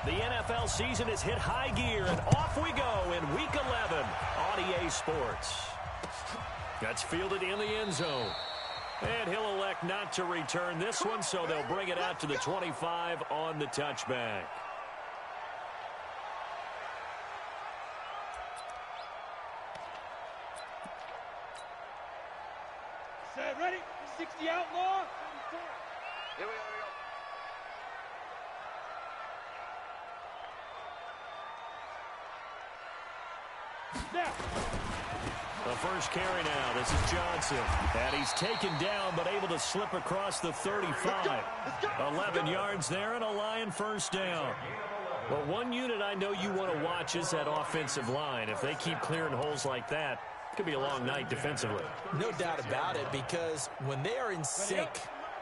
The NFL season has hit high gear, and off we go in Week 11 on EA Sports. That's fielded in the end zone. And he'll elect not to return this one, so they'll bring it out to the 25 on the touchback. Set, ready? 60 outlaw. Here we go. The first carry now. This is Johnson. And he's taken down, but able to slip across the 35. 11 yards there and a Lion first down. Well, one unit I know you want to watch is that offensive line. If they keep clearing holes like that, it could be a long night defensively. No doubt about it, because when they are in sync,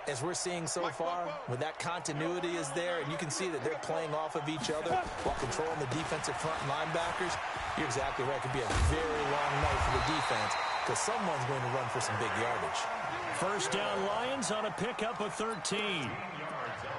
as we're seeing so far, when that continuity is there, and you can see that they're playing off of each other while controlling the defensive front linebackers, you're exactly right. It could be a very long night for the defense because someone's going to run for some big yardage. First down Lions on a pickup of 13.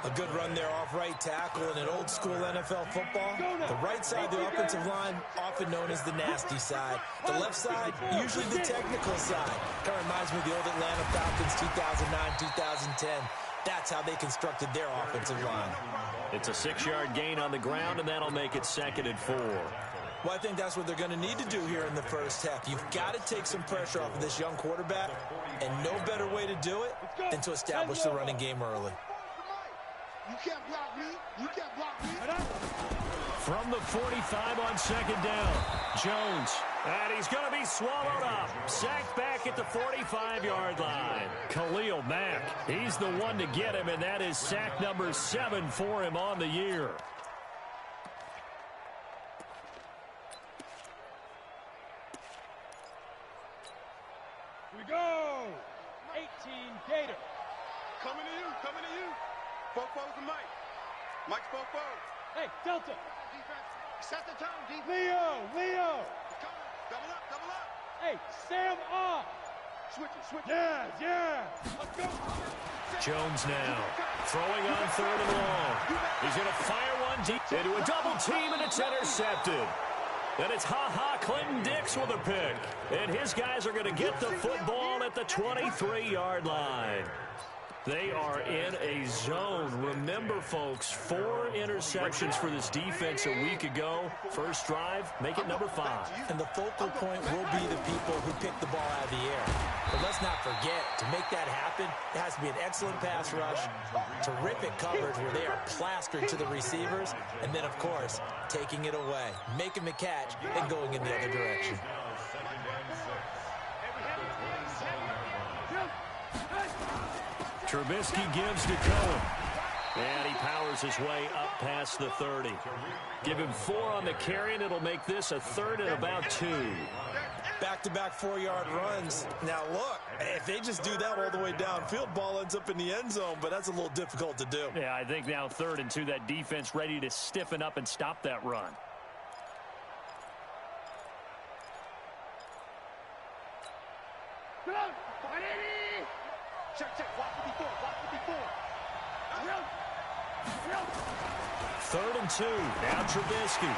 A good run there off right tackle in an old-school NFL football. The right side of the offensive line, often known as the nasty side. The left side, usually the technical side. Kind of reminds me of the old Atlanta Falcons 2009-2010. That's how they constructed their offensive line. It's a 6-yard gain on the ground, and that'll make it 2nd and 4. Well, I think that's what they're going to need to do here in the first half. You've got to take some pressure off of this young quarterback, and no better way to do it than to establish the running game early. You can't block me. You can't block me. From the 45 on 2nd down, Jones. And he's going to be swallowed up. Sacked back at the 45-yard line. Khalil Mack, he's the one to get him, and that is sack number 7 for him on the year. We go. 18 Gator. Coming to you. Coming to you. Fofo's and Mike. Mike's Fofo. Hey, Delta. Defense. Set the tone, defense. Leo. Double up, double up. Hey, Sam off. Switch it. Yeah. Let's go. Jones now throwing on 3rd and long. He's going to fire one deep into a double team, and it's intercepted. And it's Clinton Dix with a pick. And his guys are going to get the football at the 23-yard line. They are in a zone. Remember, folks, 4 interceptions for this defense a week ago. First drive, make it number 5. And the focal point will be the people who pick the ball out of the air. But let's not forget, to make that happen, it has to be an excellent pass rush, terrific coverage where they are plastered to the receivers, and then, of course, taking it away, making the catch, and going in the other direction. Trubisky gives to Cohen. And he powers his way up past the 30. Give him 4 on the carry, and it'll make this a 3rd and about 2. Back-to-back 4-yard runs. Now, look, if they just do that all the way downfield, ball ends up in the end zone, but that's a little difficult to do. Yeah, I think now 3rd and 2, that defense ready to stiffen up and stop that run. Check. Watch it before. 3rd and 2. Now Trubisky.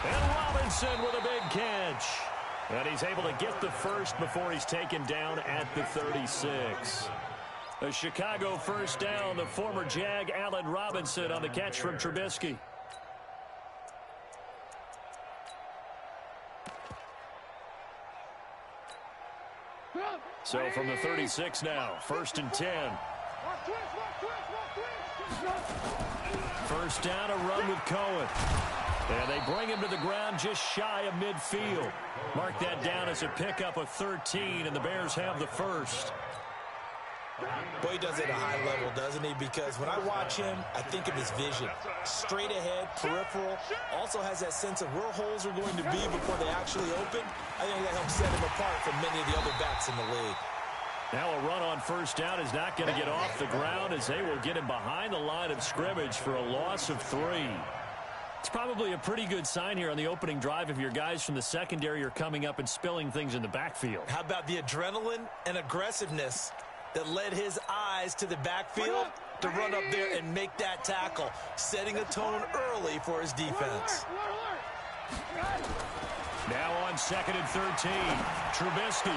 And Robinson with a big catch. And he's able to get the first before he's taken down at the 36. A Chicago first down. The former Jag, Allen Robinson, on the catch from Trubisky. So from the 36 now, 1st and 10. First down, a run with Cohen. And they bring him to the ground just shy of midfield. Mark that down as a pickup of 13, and the Bears have the first. Boy, he does it at a high level, doesn't he? Because when I watch him, I think of his vision. Straight ahead, peripheral. Also has that sense of where holes are going to be before they actually open. I think that helps set him apart from many of the other backs in the league. Now a run on first down is not going to get off the ground, as they will get him behind the line of scrimmage for a loss of 3. It's probably a pretty good sign here on the opening drive if your guys from the secondary are coming up and spilling things in the backfield. How about the adrenaline and aggressiveness that led his eyes to the backfield? to run up there and make that tackle, setting a tone early for his defense. Now on 2nd and 13, Trubisky.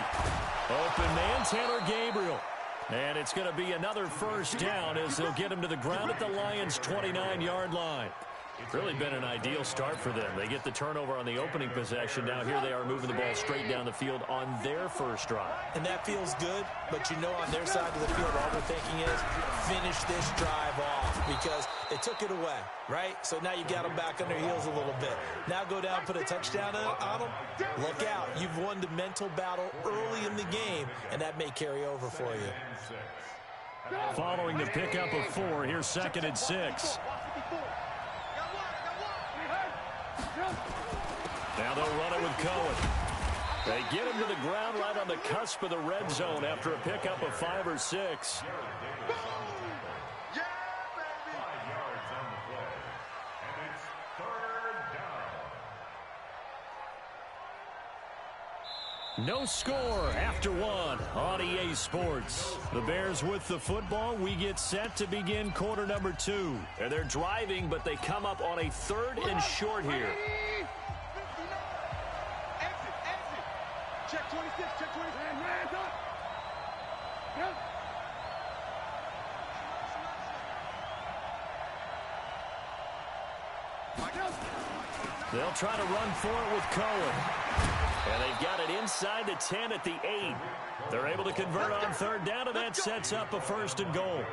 Open man, Taylor Gabriel. And it's going to be another first down as they'll get him to the ground at the Lions' 29-yard line. Really been an ideal start for them. They get the turnover on the opening possession. Now here they are moving the ball straight down the field on their first drive. And that feels good, but you know on their side of the field, all they're thinking is finish this drive off because they took it away, right? So now you got them back on their heels a little bit. Now go down, put a touchdown on them. Look out. You've won the mental battle early in the game, and that may carry over for you. Following the pickup of 4, here's 2nd and 6. Now they'll run it with Cohen. They get him to the ground right on the cusp of the red zone after a pickup of 5 or 6. No score after 1 on EA Sports. The Bears with the football. We get set to begin quarter number 2. And they're driving, but they come up on a 3rd and short here. Check 26, check 26. Hands up. They'll try to run for it with Cohen. And they've got it inside the 10 at the 8. They're able to convert on 3rd down, and that sets up a 1st and goal.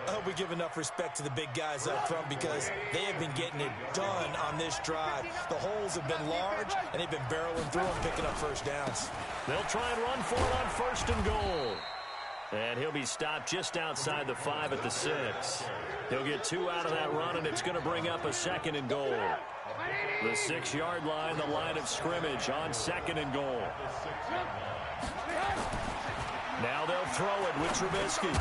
I hope we give enough respect to the big guys up front because they have been getting it done on this drive. The holes have been large, and they've been barreling through them, picking up first downs. They'll try and run for it on 1st and goal. And he'll be stopped just outside the 5 at the 6. He'll get 2 out of that run, and it's going to bring up a 2nd and goal. The 6-yard line, the line of scrimmage on 2nd and goal. Now they'll throw it with Trubisky.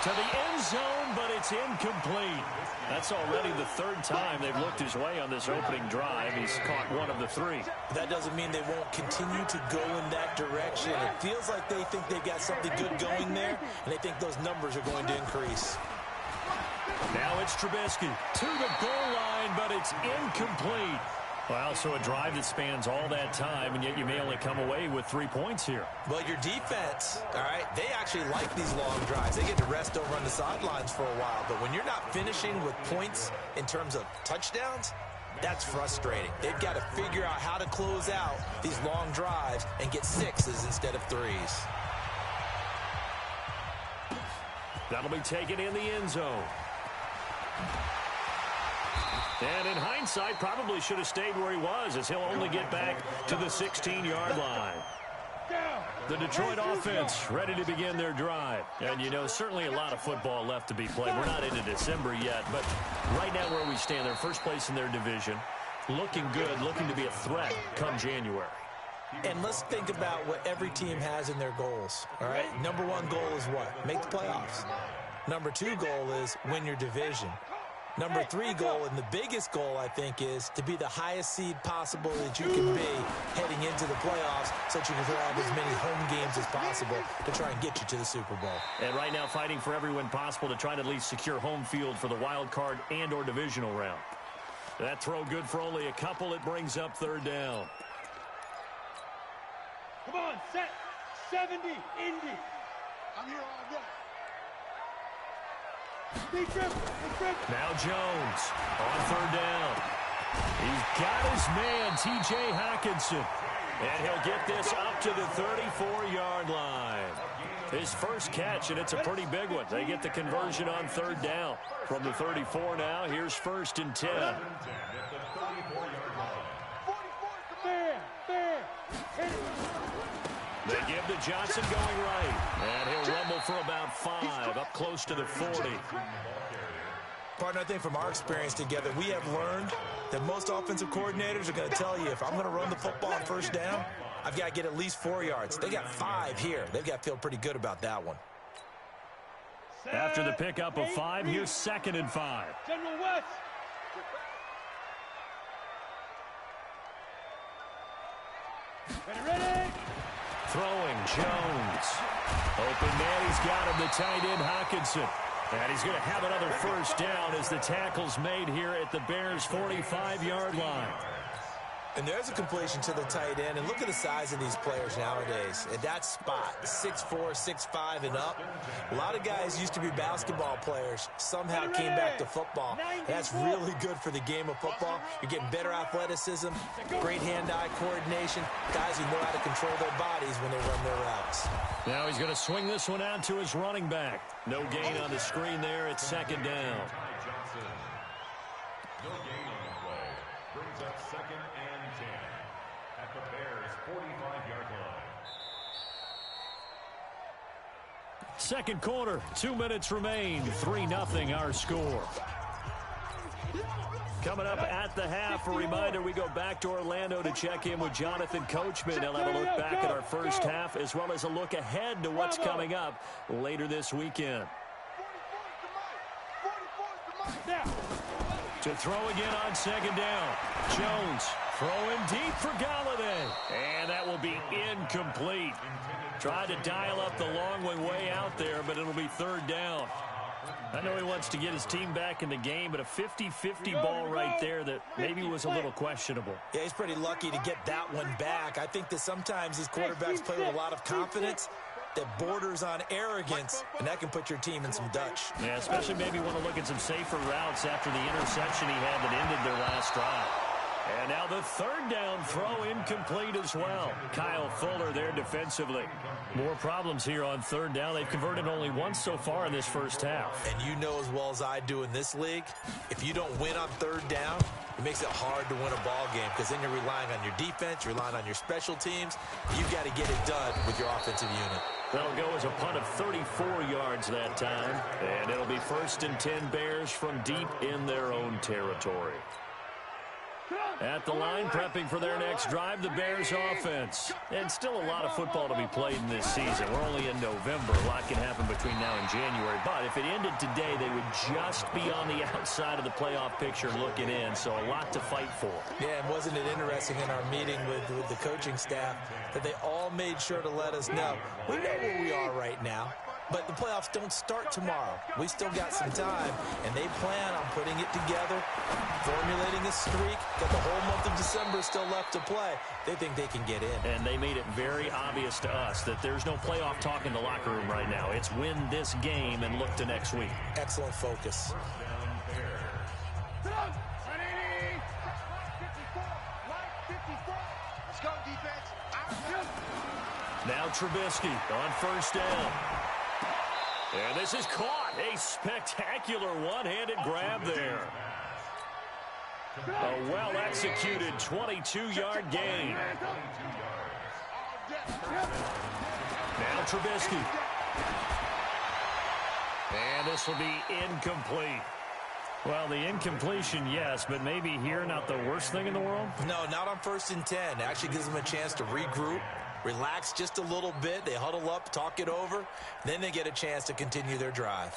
To the end zone, but it's incomplete. That's already the 3rd time they've looked his way on this opening drive. He's caught 1 of the 3. That doesn't mean they won't continue to go in that direction. It feels like they think they've got something good going there, and they think those numbers are going to increase. Now it's Trubisky to the goal line, but it's incomplete. Well, so a drive that spans all that time, and yet you may only come away with 3 points here. Well, your defense, all right, they actually like these long drives. They get to rest over on the sidelines for a while. But when you're not finishing with points in terms of touchdowns, that's frustrating. They've got to figure out how to close out these long drives and get 6s instead of 3s. That'll be taken in the end zone. And in hindsight, probably should have stayed where he was, as he'll only get back to the 16-yard line. The Detroit offense ready to begin their drive. And, you know, certainly a lot of football left to be played. We're not into December yet, but right now where we stand, they're first place in their division. Looking good, looking to be a threat come January. And let's think about what every team has in their goals, all right? Number 1 goal is what? Make the playoffs. Number 2 goal is win your division. Number 3 goal, and the biggest goal, I think, is to be the highest seed possible that you can be heading into the playoffs so that you can have as many home games as possible to try and get you to the Super Bowl. And right now fighting for every win possible to try to at least secure home field for the wild card and or divisional round. That throw good for only a couple. It brings up 3rd down. Come on, set. 70, Indy. I'm here all day. Now Jones on 3rd down. He's got his man, T.J. Hockenson. And he'll get this up to the 34-yard line. His first catch, and it's a pretty big one. They get the conversion on 3rd down. From the 34 now, here's 1st and 10. They give to Johnson going right. And he'll rumble for about 5, up close to the 40. Partner, I think from our experience together, we have learned that most offensive coordinators are going to tell you, if I'm going to run the football on 1st down, I've got to get at least 4 yards. They got 5 here. They've got to feel pretty good about that one. After the pickup of 5, here's 2nd and 5. General West. Ready. Throwing, Jones. Open man, he's got him, the tight end, Hockenson. And he's going to have another first down as the tackle's made here at the Bears' 45-yard line. And there's a completion to the tight end. And look at the size of these players nowadays. At that spot, 6'4", 6'5", and up. A lot of guys used to be basketball players. Somehow came back to football. And that's really good for the game of football. You're getting better athleticism, great hand-eye coordination. Guys who know how to control their bodies when they run their routes. Now he's going to swing this one out to his running back. No gain on the screen there. It's second down. No gain on the play. Brings up 2nd and 10 at the Bears' 45-yard line. Second quarter, 2 minutes remain. 3-0 our score. Coming up at the half, a reminder, we go back to Orlando to check in with Jonathan Coachman. He'll have a look back at our first half as well as a look ahead to what's coming up later this weekend. To throw again on second down. Jones throwing deep for Galladay. And that will be incomplete. Tried to dial up the long one way out there, but it'll be third down. I know he wants to get his team back in the game, but a 50-50 ball right there that maybe was a little questionable. Yeah, he's pretty lucky to get that one back. I think that sometimes these quarterbacks play with a lot of confidence that borders on arrogance, and that can put your team in some Dutch. Yeah, especially maybe want to look at some safer routes after the interception he had that ended their last drive. And now the third down throw incomplete as well. Kyle Fuller there defensively. More problems here on third down. They've converted only once so far in this first half. And you know as well as I do in this league, if you don't win on third down, it makes it hard to win a ball game because then you're relying on your defense, you're relying on your special teams. You've got to get it done with your offensive unit. That'll go as a punt of 34 yards that time. And it'll be 1st and 10 Bears from deep in their own territory. At the line, prepping for their next drive, the Bears offense. And still a lot of football to be played in this season. We're only in November. A lot can happen between now and January. But if it ended today, they would just be on the outside of the playoff picture looking in. So a lot to fight for. Yeah, and wasn't it interesting in our meeting with the coaching staff that they all made sure to let us know, we know where we are right now. But the playoffs don't start tomorrow. We still got some time, and they plan on putting it together, formulating a streak, got the whole month of December still left to play. They think they can get in. And they made it very obvious to us that there's no playoff talk in the locker room right now. It's win this game and look to next week. Excellent focus. Now Trubisky on first down. And this is caught. A spectacular one-handed grab there. A well-executed 22-yard gain. Now Trubisky. And this will be incomplete. Well, the incompletion, yes, but maybe here not the worst thing in the world? No, not on 1st and 10. It actually gives them a chance to regroup, relax just a little bit. They huddle up, talk it over. Then they get a chance to continue their drive.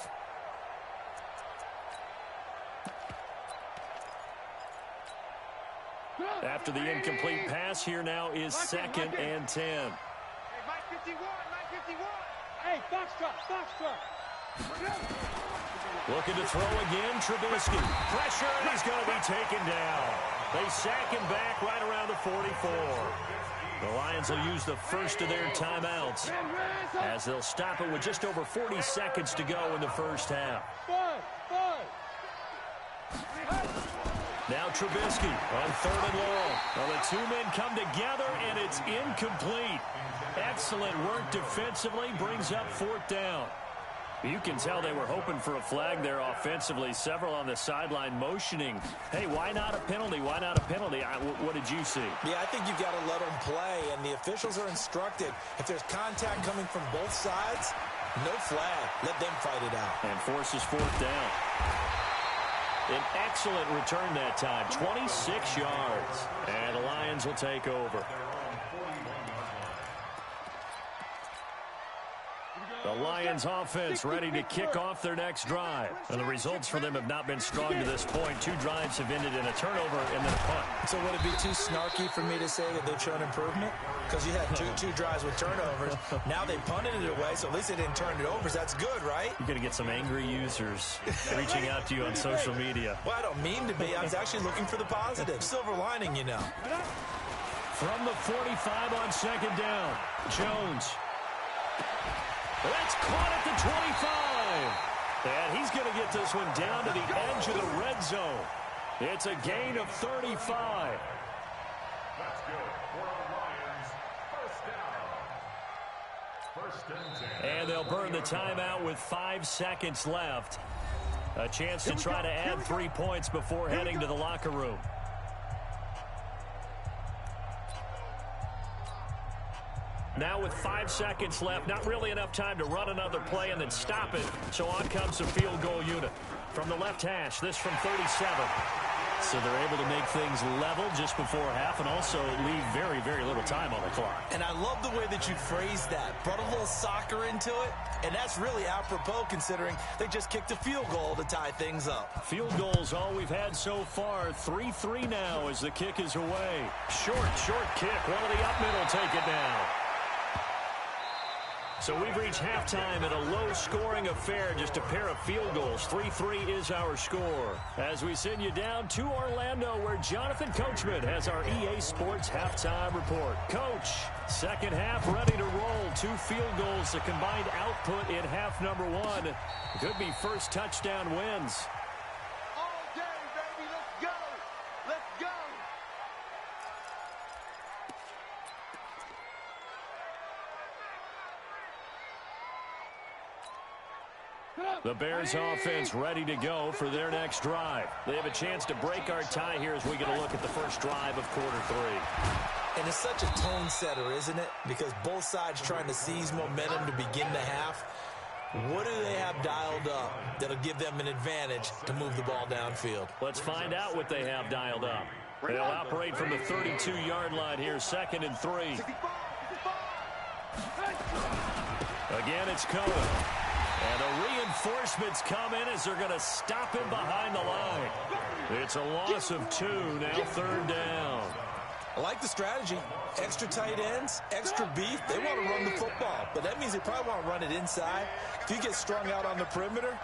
After the incomplete pass, here now is 2nd and 10. Hey, Mike 51, Mike 51. Hey, Foxtrot. Looking to throw again, Trubisky. Pressure, and he's going to be taken down. They sack him back right around the 44. The Lions will use the first of their timeouts as they'll stop it with just over 40 seconds to go in the first half. Now Trubisky on 3rd and long. Well, the two men come together, and it's incomplete. Excellent work defensively, brings up 4th down. You can tell they were hoping for a flag there offensively. Several on the sideline motioning. Hey, why not a penalty? Why not a penalty? What did you see? Yeah, I think you've got to let them play, and the officials are instructed. If there's contact coming from both sides, no flag. Let them fight it out. And forces 4th down. An excellent return that time, 26 yards. And the Lions will take over. The Lions offense ready to kick off their next drive. And the results for them have not been strong to this point. 2 drives have ended in a turnover and then a punt. So would it be too snarky for me to say that they've shown improvement? Because you had two drives with turnovers. Now they punted it away, so at least they didn't turn it over. So that's good, right? You're going to get some angry users reaching out to you on social media. Well, I don't mean to be. I was actually looking for the positive. Silver lining, you know. From the 45 on second down, Jones. That's caught at the 25. And he's going to get this one down to the edge of the red zone. It's a gain of 35. That's good for the Lions. First down. First and 10. And they'll burn the timeout with 5 seconds left. A chance to try to add 3 points before heading to the locker room. Now with 5 seconds left, not really enough time to run another play and then stop it. So on comes the field goal unit. From the left hash, this from 37. So they're able to make things level just before half and also leave very, very little time on the clock. And I love the way that you phrased that. Brought a little soccer into it, and that's really apropos considering they just kicked a field goal to tie things up. Field goals all we've had so far. 3-3 now as the kick is away. Short kick. One of the up middle take it down. So we've reached halftime in a low-scoring affair, just a pair of field goals. 3-3 is our score. As we send you down to Orlando, where Jonathan Coachman has our EA Sports halftime report. Coach, second half ready to roll. 2 field goals, the combined output in half number 1. Could be first touchdown wins. All day, baby. Let's go. Let's go. The Bears offense ready to go for their next drive. They have a chance to break our tie here as we get a look at the first drive of quarter 3. And it's such a tone setter, isn't it? Because both sides trying to seize momentum to begin the half. What do they have dialed up that'll give them an advantage to move the ball downfield? Let's find out what they have dialed up. They'll operate from the 32-yard line here, 2nd and 3. Again, it's Cohen. And the reinforcements come in as they're going to stop him behind the line. It's a loss of 2, now 3rd down. I like the strategy. Extra tight ends, extra beef. They want to run the football, but that means they probably want to run it inside. If you get strung out on the perimeter,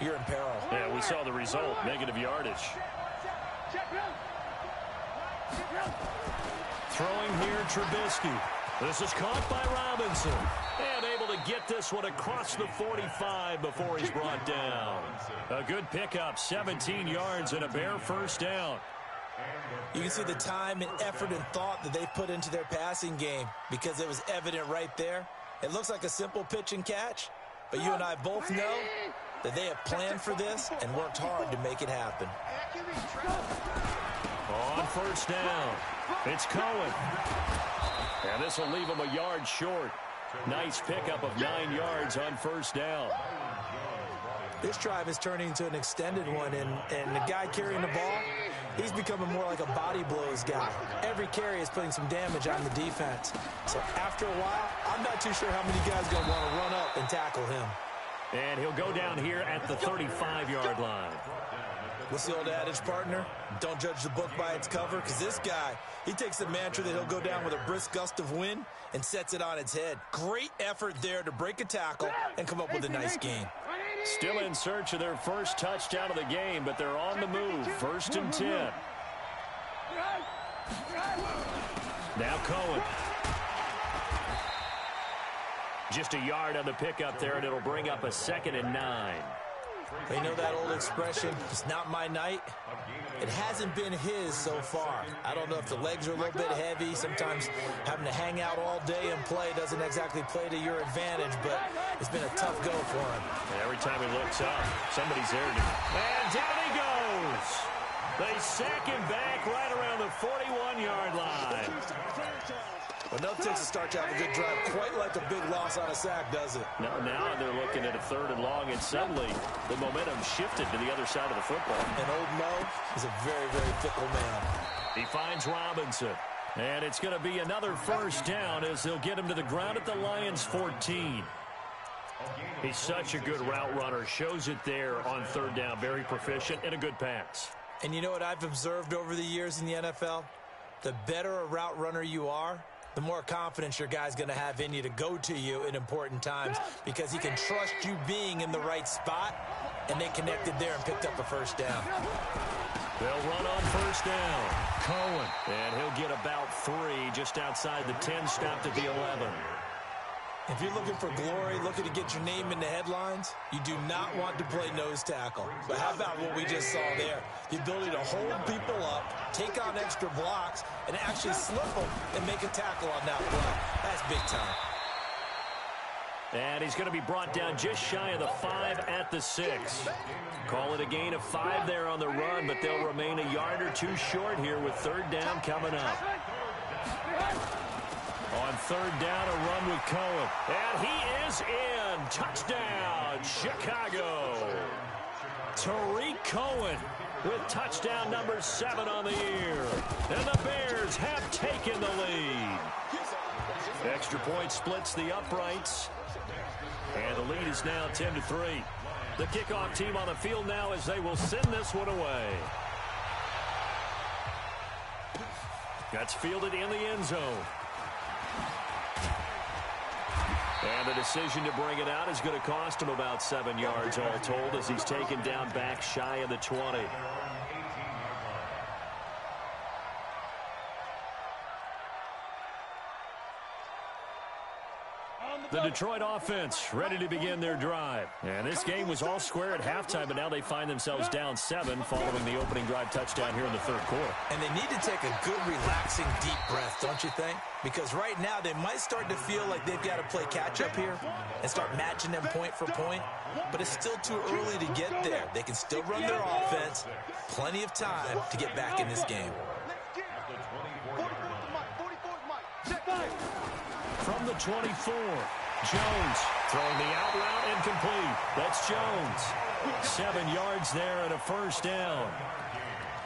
you're in peril. Yeah, we saw the result, negative yardage. Throwing here, Trubisky. This is caught by Robinson. And able to get this one across the 45 before he's brought down. A good pickup, 17 yards and a Bear first down. You can see the time and effort and thought that they put into their passing game because it was evident right there. It looks like a simple pitch and catch, but you and I both know that they have planned for this and worked hard to make it happen. On first down, it's Cohen. And this will leave him a yard short. Nice pickup of 9 yards on first down. This drive is turning into an extended one, and the guy carrying the ball, he's becoming more like a body blows guy. Every carry is putting some damage on the defense. So after a while, I'm not too sure how many guys are going to want to run up and tackle him. And he'll go down here at the 35-yard line. What's the old adage, partner? Don't judge the book by its cover, because this guy, he takes the mantra that he'll go down with a brisk gust of wind and sets it on its head. Great effort there to break a tackle and come up with a nice gain. Still in search of their first touchdown of the game, but they're on the move. 1st and 10. Now Cohen. Just a yard on the pickup there, and it'll bring up a 2nd and 9. You know that old expression, it's not my night? It hasn't been his so far. I don't know if the legs are a little bit heavy. Sometimes having to hang out all day and play doesn't exactly play to your advantage, but it's been a tough go for him. And every time he looks up, somebody's there. And down he goes. They sack him back right around the 41-yard line. But nothing takes a start to have a good drive quite like a big loss on a sack, does it? Now they're looking at a 3rd and long, and suddenly the momentum shifted to the other side of the football. And old Mo is a very, very fickle man. He finds Robinson. And it's going to be another first down as they'll get him to the ground at the Lions' 14. He's such a good route runner. Shows it there on third down. Very proficient and a good pass. And you know what I've observed over the years in the NFL? The better a route runner you are, the more confidence your guy's going to have in you to go to you in important times because he can trust you being in the right spot, and they connected there and picked up a first down. They'll run on first down. Cohen. And he'll get about 3 just outside the 10, stopped at the 11. If you're looking for glory, looking to get your name in the headlines, you do not want to play nose tackle. But how about what we just saw there? The ability to hold people up, take on extra blocks, and actually slip them and make a tackle on that play. That's big time. And he's going to be brought down just shy of the 5 at the 6. Call it a gain of 5 there on the run, but they'll remain a yard or 2 short here with third down coming up. On third down, a run with Cohen. And he is in. Touchdown, Chicago. Tariq Cohen with touchdown number 7 on the year. And the Bears have taken the lead. Extra point splits the uprights. And the lead is now 10-3. The kickoff team on the field now as they will send this one away. That's fielded in the end zone. And the decision to bring it out is going to cost him about 7 yards all told as he's taken down back shy of the 20. The Detroit offense ready to begin their drive. And this game was all square at halftime, but now they find themselves down 7 following the opening drive touchdown here in the third quarter. And they need to take a good, relaxing, deep breath, don't you think? Because right now they might start to feel like they've got to play catch-up here and start matching them point for point. But it's still too early to get there. They can still run their offense. Plenty of time to get back in this game. From the 24, Jones throwing the out route incomplete. That's Jones. 7 yards there and a first down.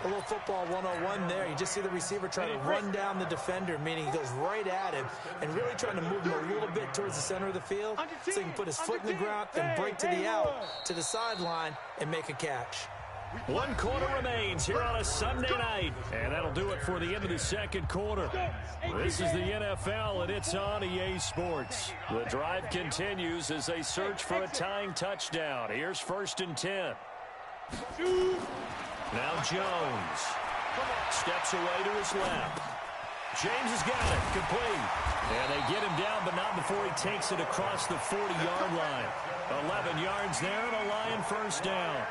A little football 101 there. You just see the receiver try to run down the defender, meaning he goes right at him and really trying to move him a little bit towards the center of the field so he can put his foot in the ground and break to the out, to the sideline, and make a catch. 1 quarter remains here on a Sunday night. And that'll do it for the end of the second quarter. This is the NFL, and it's on EA Sports. The drive continues as they search for a tying touchdown. Here's 1st and 10. Now Jones steps away to his left. James has got it, complete. And they get him down, but not before he takes it across the 40-yard line. 11 yards there and a Lion first down.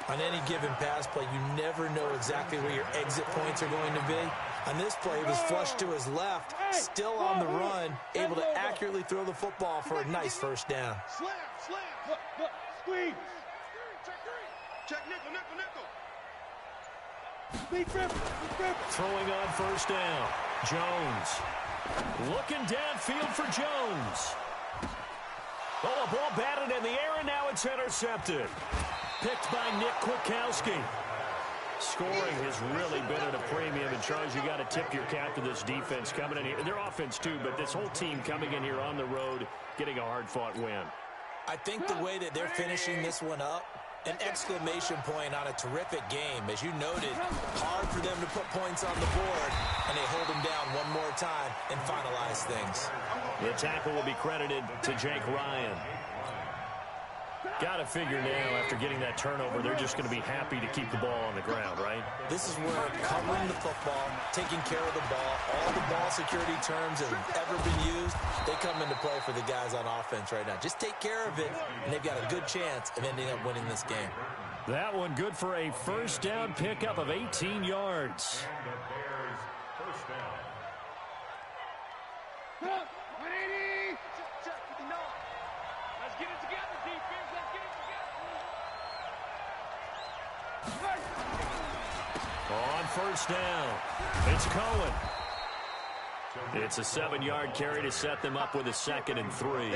On any given pass play, you never know exactly where your exit points are going to be. On this play, he was flushed to his left, still on the run, able to accurately throw the football for a nice first down. Slam. Squeeze. Check nickel. Throwing on first down. Jones. Looking downfield for Jones. Oh, a ball batted in the air, and now it's intercepted. Picked by Nick Kwiatkowski. Scoring has really been at a premium. And, Charles, you got to tip your cap to this defense coming in here. Their offense, too, but this whole team coming in here on the road, getting a hard-fought win. I think the way that they're finishing this one up, an exclamation point on a terrific game. As you noted, hard for them to put points on the board, and they hold them down one more time and finalize things. The tackle will be credited to Jake Ryan. Got to figure now, after getting that turnover, they're just going to be happy to keep the ball on the ground, right? This is where covering the football, taking care of the ball, all the ball security terms that have ever been used, they come into play for the guys on offense right now. Just take care of it, and they've got a good chance of ending up winning this game. That one good for a first down pickup of 18 yards. On first down, it's Cohen. It's a 7-yard carry to set them up with a 2nd and 3.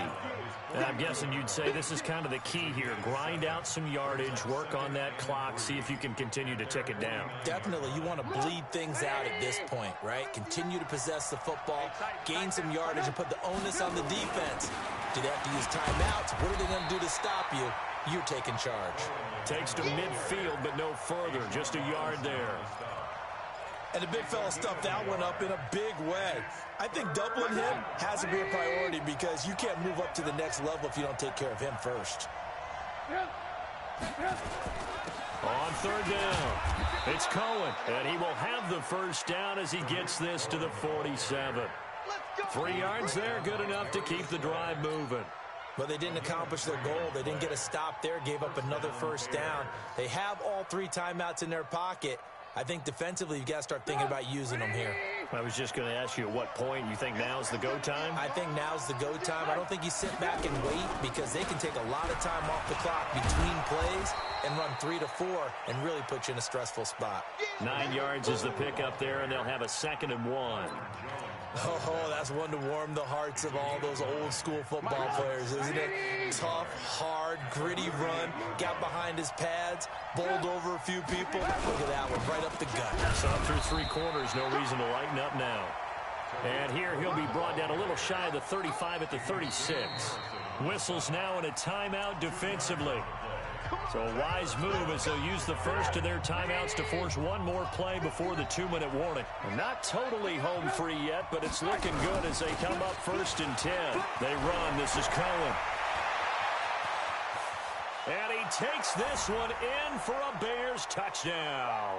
And I'm guessing you'd say this is kind of the key here. Grind out some yardage, work on that clock, see if you can continue to tick it down. Definitely. You want to bleed things out at this point, right? Continue to possess the football, gain some yardage, and put the onus on the defense Do they have to use timeouts? What are they going to do to stop you? You're taking charge. Takes to midfield, but no further. Just a yard there. And the big fella stuffed that one up in a big way. I think doubling him has to be a priority because you can't move up to the next level if you don't take care of him first. On third down, it's Cohen, and he will have the first down as he gets this to the 47. 3 yards there, good enough to keep the drive moving. But they didn't accomplish their goal. They didn't get a stop there, gave up another first down. They have all 3 timeouts in their pocket. I think defensively you've got to start thinking about using them here. I was just going to ask you at what point you think now's the go time? I think now's the go time. I don't think you sit back and wait because they can take a lot of time off the clock between plays and run 3 to 4 and really put you in a stressful spot. 9 yards is the pickup there, and they'll have a 2nd and 1. Oh, that's one to warm the hearts of all those old school football players, isn't it? Tough, hard, gritty run, got behind his pads, bowled over a few people. Look at that one, right up the gut. So through 3 quarters, no reason to lighten up now. And here he'll be brought down a little shy of the 35 at the 36. Whistles now in a timeout defensively. So a wise move as they'll use the first of their timeouts to force one more play before the 2-minute warning. Not totally home free yet, but it's looking good as they come up 1st and 10. They run. This is Cohen. And he takes this one in for a Bears touchdown.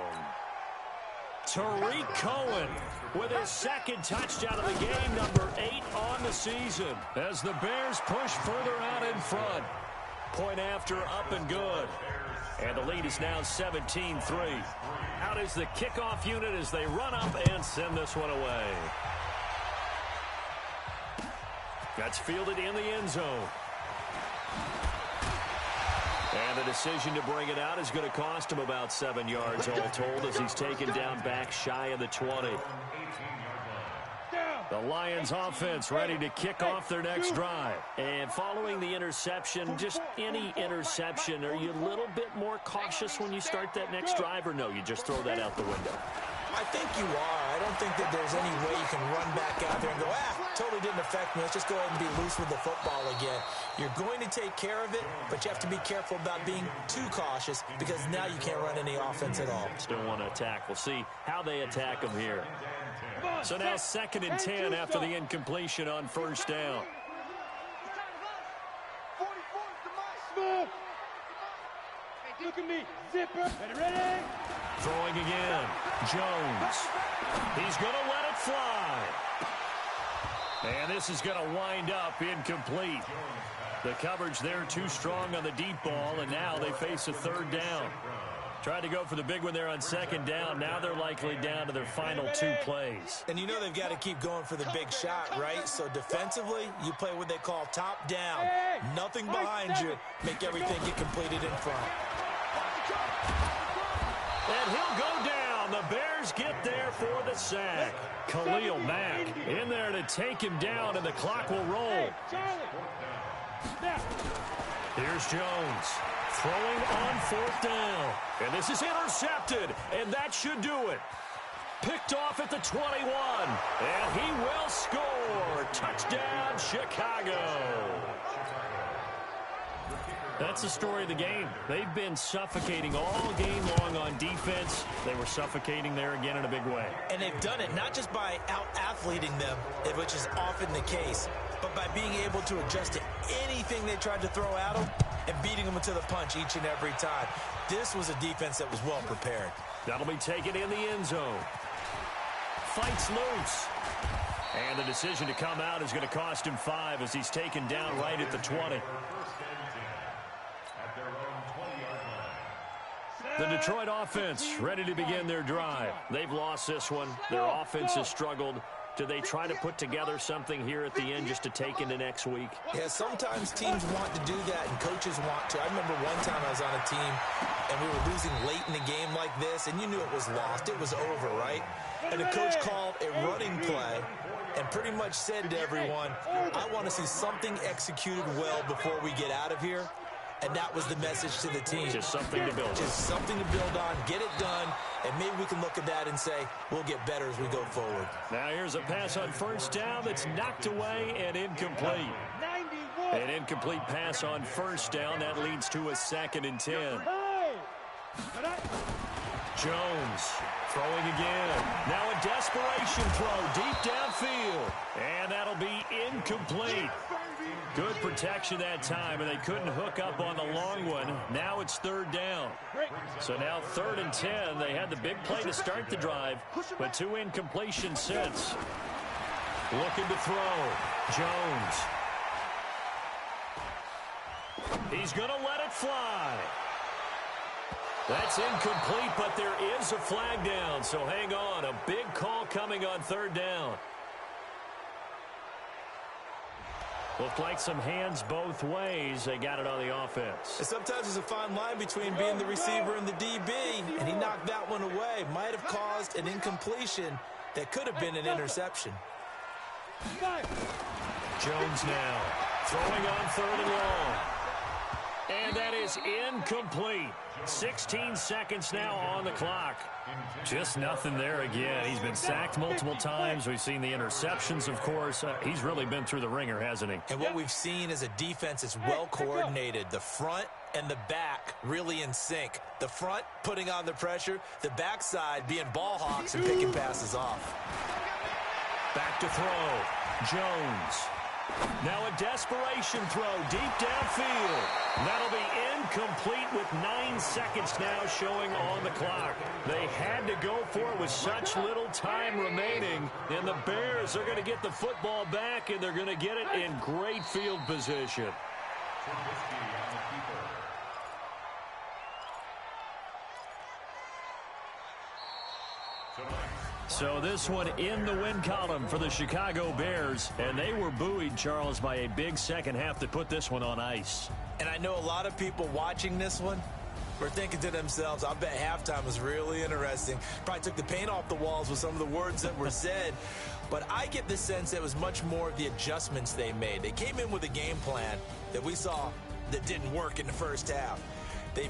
Tariq Cohen with his 2nd touchdown of the game, number 8 on the season, as the Bears push further out in front. Point after, up and good. And the lead is now 17-3. Out is the kickoff unit as they run up and send this one away. That's fielded in the end zone. And the decision to bring it out is going to cost him about 7 yards all told as he's taken down back shy of the 20. The Lions offense ready to kick off their next drive. And following the interception, just any interception, are you a little bit more cautious when you start that next drive, or no, you just throw that out the window? I think you are. I don't think that there's any way you can run back out there and go, totally didn't affect me. Let's just go ahead and be loose with the football again. You're going to take care of it, but you have to be careful about being too cautious because now you can't run any offense at all. Still want to attack. We'll see how they attack them here. So now 2nd and 10 after the incompletion on 1st down. Look at me, zipper. Ready? Throwing again. Jones. He's going to let it fly. And this is going to wind up incomplete. The coverage there too strong on the deep ball, and now they face a 3rd down. Tried to go for the big one there on 2nd down. Now they're likely down to their final 2 plays. And you know they've got to keep going for the big shot, right? So defensively, you play what they call top down. Nothing behind you. Make everything get completed in front. And he'll go down. The Bears get there for the sack. Khalil Mack in there to take him down, and the clock will roll. Here's Jones. Throwing on 4th down. And this is intercepted, and that should do it. Picked off at the 21. And he will score. Touchdown, Chicago. That's the story of the game. They've been suffocating all game long on defense. They were suffocating there again in a big way. And they've done it not just by out-athleting them, which is often the case, but by being able to adjust to anything they tried to throw at them and beating them to the punch each and every time. This was a defense that was well prepared. That'll be taken in the end zone. Fights loose. And the decision to come out is going to cost him 5 as he's taken down right at the 20. The Detroit offense ready to begin their drive. They've lost this one. Their offense has struggled. Do they try to put together something here at the end just to take into next week? Yeah, sometimes teams want to do that and coaches want to. I remember one time I was on a team and we were losing late in the game like this, and you knew it was lost. It was over, right? And the coach called a running play and pretty much said to everyone, I want to see something executed well before we get out of here. And that was the message to the team. Just something to build on. Just something to build on, get it done, and maybe we can look at that and say, we'll get better as we go forward. Now here's a pass on 1st down that's knocked away and incomplete. 91. An incomplete pass on first down. That leads to a 2nd and 10. Jones throwing again. Now a desperation throw deep downfield. And that'll be incomplete. Good protection that time, and they couldn't hook up on the long one. Now it's 3rd down. So now 3rd and 10. They had the big play to start the drive, but 2 incompletions since. Looking to throw. Jones. He's going to let it fly. That's incomplete, but there is a flag down, so hang on. A big call coming on 3rd down. Looked like some hands both ways. They got it on the offense. And sometimes there's a fine line between being the receiver and the DB, and he knocked that one away. Might have caused an incompletion that could have been an interception. Jones now throwing on 3rd and long. And that is incomplete. 16 seconds now on the clock. Just nothing there again. He's been sacked multiple times. We've seen the interceptions, of course. He's really been through the ringer, hasn't he? And what we've seen is a defense that's well coordinated. The front and the back really in sync. The front putting on the pressure. The backside being ball hawks and picking passes off. Back to throw. Jones. Now a desperation throw deep downfield. That'll be incomplete with 9 seconds now showing on the clock. They had to go for it with such little time remaining. And the Bears are going to get the football back, and they're going to get it in great field position. So this one in the win column for the Chicago Bears, and they were buoyed, Charles, by a big second half to put this one on ice. And I know a lot of people watching this one were thinking to themselves, I bet halftime was really interesting. Probably took the paint off the walls with some of the words that were said. But I get the sense that it was much more of the adjustments they made. They came in with a game plan that we saw that didn't work in the first half. They